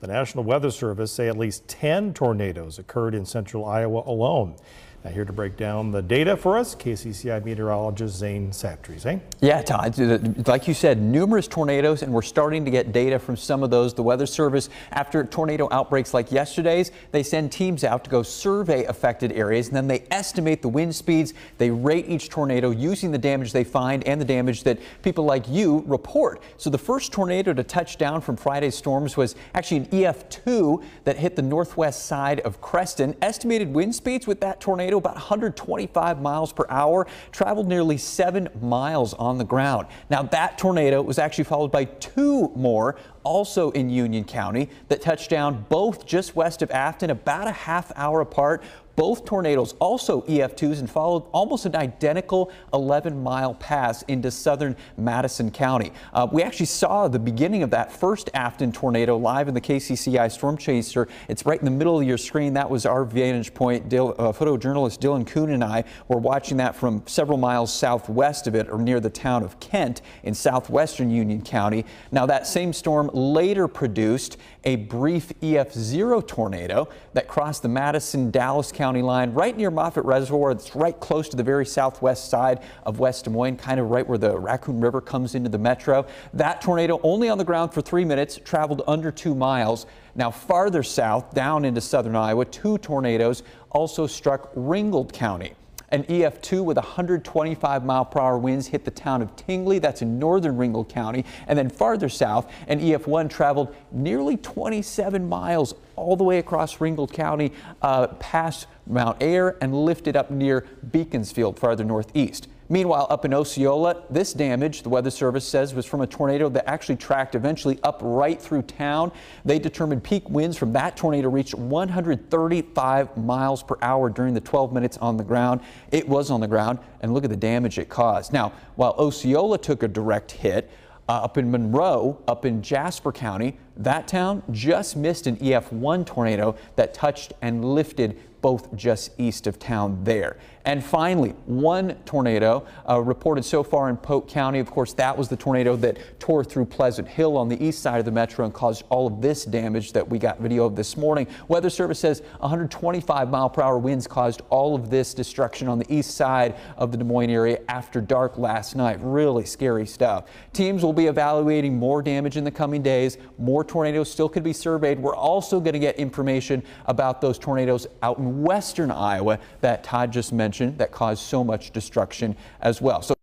The National Weather Service say at least 10 tornadoes occurred in central Iowa alone. Now here to break down the data for us, KCCI meteorologist Zane Saptry. Zane? Yeah, Todd, like you said, numerous tornadoes, and we're starting to get data from some of those. The Weather Service, after tornado outbreaks like yesterday's, they send teams out to go survey affected areas, and then they estimate the wind speeds. They rate each tornado using the damage they find and the damage that people like you report. So the first tornado to touch down from Friday's storms was actually an EF2 that hit the northwest side of Creston. Estimated wind speeds with that tornado about 125 miles per hour, traveled nearly 7 miles on the ground. Now that tornado was actually followed by 2 more, also in Union County, that touched down both just west of Afton, about a half hour apart. Both tornadoes also EF2s and followed almost an identical 11-mile pass into southern Madison County. We actually saw the beginning of that first Afton tornado live in the KCCI Storm Chaser. It's right in the middle of your screen. That was our vantage point. Photojournalist Dylan Kuhn and I were watching that from several miles southwest of it, or near the town of Kent in southwestern Union County. Now that same storm later produced a brief EF0 tornado that crossed the Madison-Dallas County line right near Moffett Reservoir. It's right close to the very southwest side of West Des Moines, kind of right where the Raccoon River comes into the metro. That tornado only on the ground for 3 minutes, traveled under 2 miles. Now farther south, down into southern Iowa, 2 tornadoes also struck Ringgold County. An EF2 with 125-mile-per-hour winds hit the town of Tingley. That's in northern Ringgold County. And then farther south, an EF1 traveled nearly 27 miles all the way across Ringgold County, past Mount Ayr, and lifted up near Beaconsfield, farther northeast. Meanwhile, up in Osceola, this damage, the Weather Service says, was from a tornado that actually tracked eventually up right through town. They determined peak winds from that tornado reached 135 miles per hour during the 12 minutes on the ground. It was on the ground, and look at the damage it caused. Now, while Osceola took a direct hit, up in Monroe, up in Jasper County, that town just missed an EF1 tornado that touched and lifted both just east of town there. And finally, 1 tornado reported so far in Polk County. Of course, that was the tornado that tore through Pleasant Hill on the east side of the metro and caused all of this damage that we got video of this morning. Weather Service says 125-mile-per-hour winds caused all of this destruction on the east side of the Des Moines area after dark last night. Really scary stuff. Teams will be evaluating more damage in the coming days. More tornadoes still could be surveyed. We're also going to get information about those tornadoes out in western Iowa that Todd just mentioned that caused so much destruction as well. So